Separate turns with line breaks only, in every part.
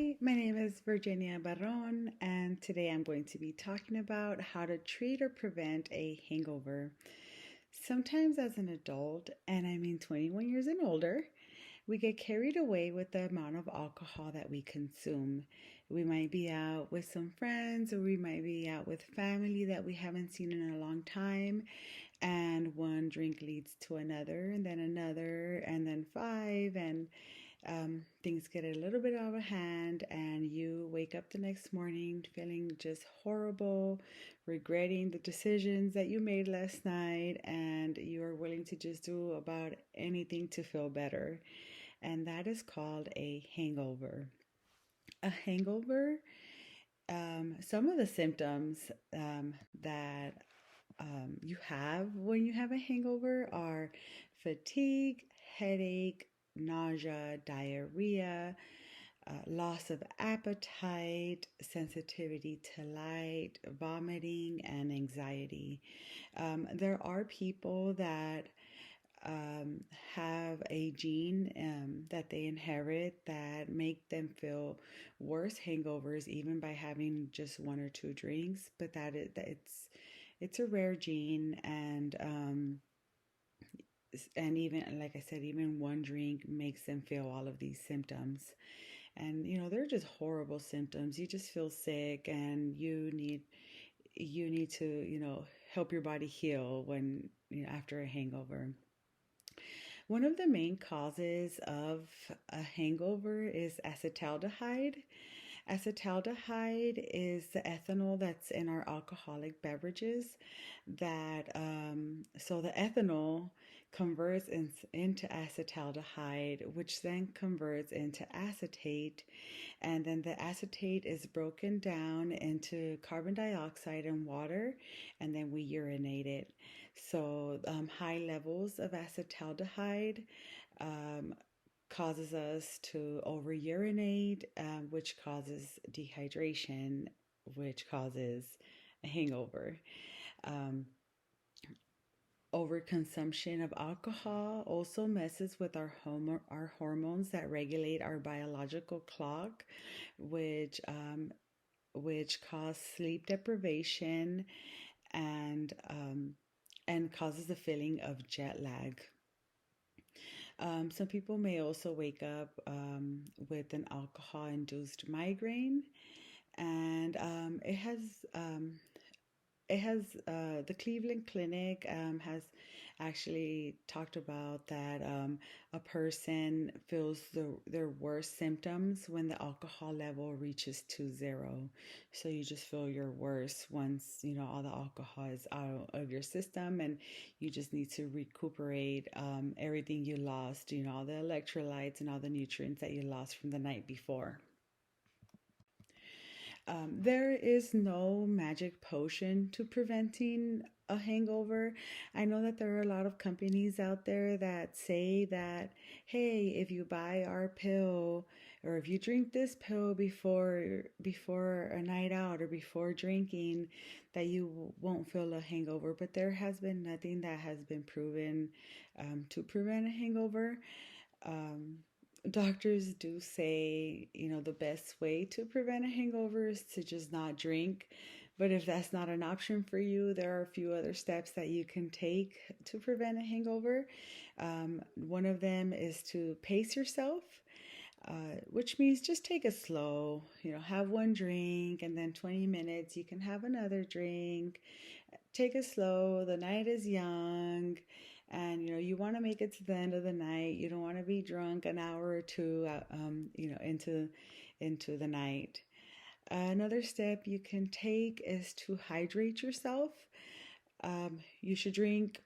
Hi, my name is Virginia Barron, and today I'm going to be talking about how to treat or prevent a hangover. Sometimes, as an adult, and I mean 21 years and older, we get carried away with the amount of alcohol that we consume. We might be out with some friends, or we might be out with family that we haven't seen in a long time, and one drink leads to another, and then five, and things get a little bit out of hand, and you wake up the next morning feeling just horrible, regretting the decisions that you made last night, and you are willing to just do about anything to feel better. And that is called a hangover. A hangover, some of the symptoms that you have when you have a hangover are fatigue, headache, nausea, diarrhea, loss of appetite, sensitivity to light, vomiting, and anxiety. There are people that um, have a gene that they inherit that make them feel worse hangovers even by having just one or two drinks, but it's a rare gene, and even like I said, even one drink makes them feel all of these symptoms. And they're just horrible symptoms. You just feel sick, and you need to help your body heal when after a hangover. One of the main causes of a hangover is acetaldehyde. Acetaldehyde is the ethanol that's in our alcoholic beverages. So the ethanol converts into acetaldehyde, which then converts into acetate, and then the acetate is broken down into carbon dioxide and water, and then we urinate it. So high levels of acetaldehyde um, causes us to over urinate, which causes dehydration, which causes a hangover. Um, Overconsumption of alcohol also messes with our hormones that regulate our biological clock, which which cause sleep deprivation, and causes the feeling of jet lag. Some people may also wake up with an alcohol induced migraine, and the Cleveland Clinic has actually talked about that a person feels their worst symptoms when the alcohol level reaches to zero. So you just feel your worst once all the alcohol is out of your system, and you just need to recuperate everything you lost, all the electrolytes and all the nutrients that you lost from the night before. There is no magic potion to preventing a hangover. I know that there are a lot of companies out there that say that, hey, if you buy our pill, or if you drink this pill before a night out or before drinking, that you won't feel a hangover. But there has been nothing that has been proven to prevent a hangover. Um, Doctors do say, the best way to prevent a hangover is to just not drink. But if that's not an option for you, there are a few other steps that you can take to prevent a hangover. One of them is to pace yourself, which means just take it slow. Have one drink, and then 20 minutes you can have another drink. Take it slow. The night is young, and you want to make it to the end of the night. You don't want to be drunk an hour or two into the night. Another step you can take is to hydrate yourself. You should drink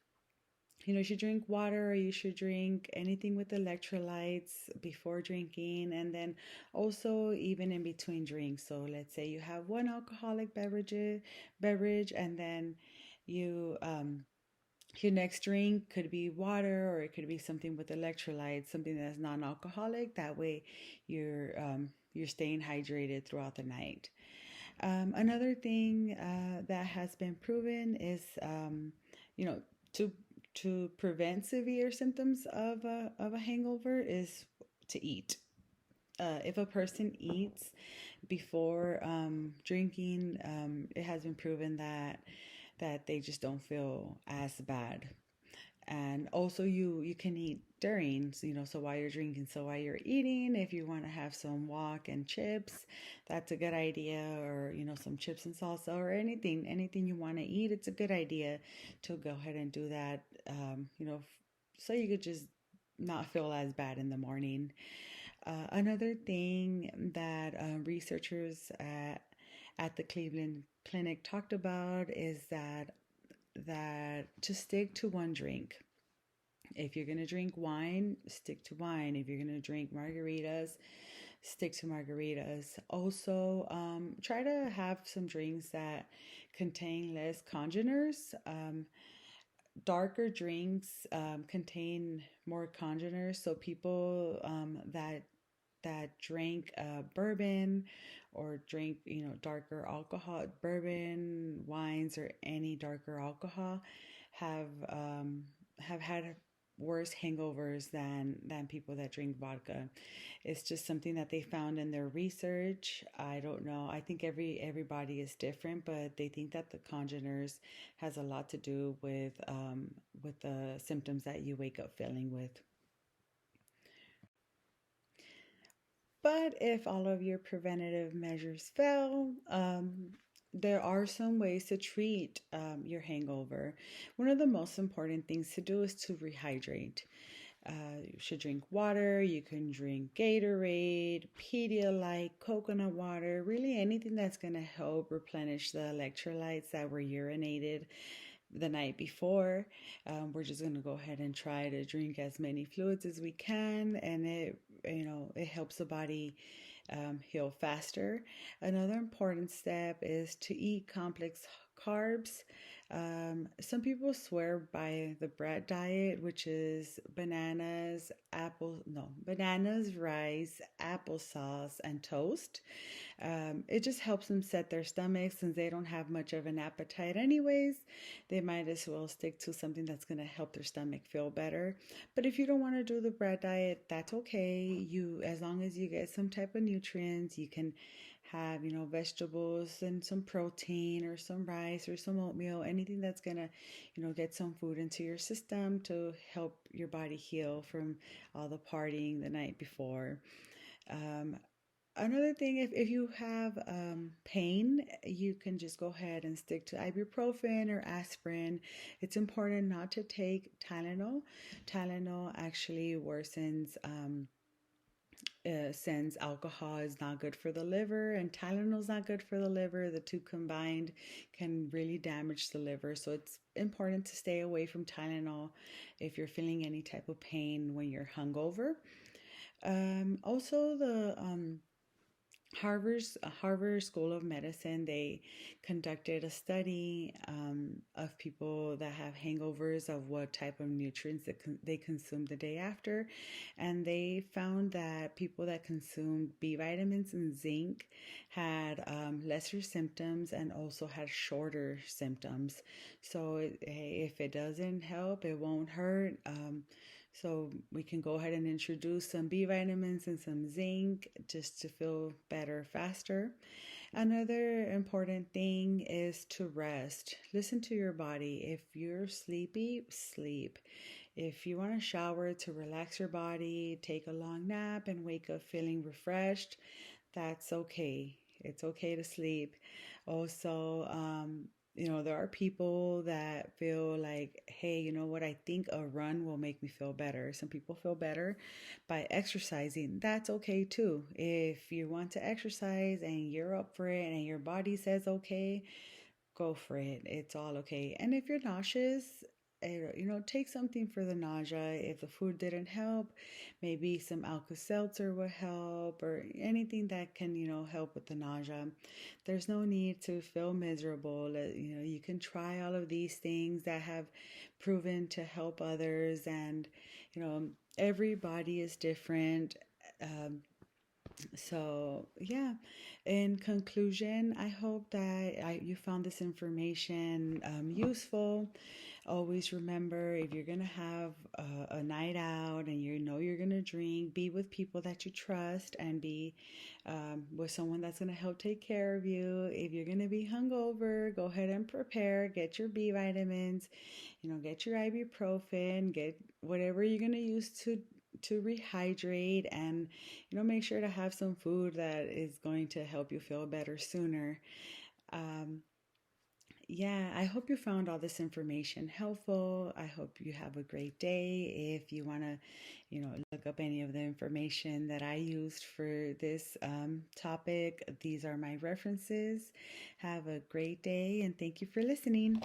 you should drink water, or you should drink anything with electrolytes before drinking, and then also even in between drinks. So let's say you have one alcoholic beverage, and then you your next drink could be water, or it could be something with electrolytes, something that's non-alcoholic. That way, you're staying hydrated throughout the night. Another thing that has been proven is, you know, to prevent severe symptoms of a hangover is to eat. if a person eats before drinking, it has been proven that they just don't feel as bad. And also you can eat during, so while you're drinking, so while you're eating, if you want to have some wok and chips, that's a good idea. Or some chips and salsa, or anything you want to eat, it's a good idea to go ahead and do that, so you could just not feel as bad in the morning. Another thing that researchers at the Cleveland Clinic talked about is that to stick to one drink. If you're going to drink wine, stick to wine. If you're going to drink margaritas, stick to margaritas. Also, try to have some drinks that contain less congeners. Darker drinks contain more congeners, so people that drink bourbon or drink darker alcohol, bourbon, wines, or any darker alcohol have had worse hangovers than people that drink vodka. It's just something that they found in their research. I don't know. I think everybody is different, but they think that the congeners has a lot to do with the symptoms that you wake up feeling with. But if all of your preventative measures fail, there are some ways to treat your hangover. One of the most important things to do is to rehydrate. You should drink water. You can drink Gatorade, Pedialyte, coconut water, really anything that's going to help replenish the electrolytes that were urinated the night before. We're just going to go ahead and try to drink as many fluids as we can, and it helps the body heal faster. Another important step is to eat complex carbs. Some people swear by the bread diet, which is bananas, rice, applesauce, and toast. It just helps them set their stomachs, since they don't have much of an appetite anyways. They might as well stick to something that's going to help their stomach feel better. But if you don't want to do the bread diet, that's okay. As long as you get some type of nutrients, you can have vegetables and some protein, or some rice, or some oatmeal, anything that's gonna get some food into your system to help your body heal from all the partying the night before. um, Another thing, if you have pain, you can just go ahead and stick to ibuprofen or aspirin. It's important not to take Tylenol. Tylenol actually worsens, since alcohol is not good for the liver and Tylenol is not good for the liver. The two combined can really damage the liver. So it's important to stay away from Tylenol if you're feeling any type of pain when you're hungover. Also, the Harvard School of Medicine, they conducted a study of people that have hangovers, of what type of nutrients that they consume the day after. And they found that people that consumed B vitamins and zinc had lesser symptoms, and also had shorter symptoms. So if it doesn't help, it won't hurt. So we can go ahead and introduce some B vitamins and some zinc just to feel better faster. Another important thing is to rest. Listen to your body. If you're sleepy, sleep. If you want to shower to relax your body, take a long nap and wake up feeling refreshed, that's okay. It's okay to sleep. Also, there are people that feel like, hey, you know what? I think a run will make me feel better. Some people feel better by exercising. That's okay too. If you want to exercise and you're up for it and your body says okay, go for it. It's all okay. And if you're nauseous, take something for the nausea. If the food didn't help, maybe some Alka-Seltzer will help, or anything that can, help with the nausea. There's no need to feel miserable. You can try all of these things that have proven to help others, and everybody is different. So, yeah, in conclusion, I hope that you found this information useful. Always remember, if you're going to have a night out and you know you're going to drink, be with people that you trust and be with someone that's going to help take care of you. If you're going to be hungover, go ahead and prepare, get your B vitamins, get your ibuprofen, get whatever you're going to use to rehydrate, and make sure to have some food that is going to help you feel better sooner. um, yeah, I hope you found all this information helpful. I hope you have a great day. If you want to look up any of the information that I used for this topic, these are my references. Have a great day and thank you for listening.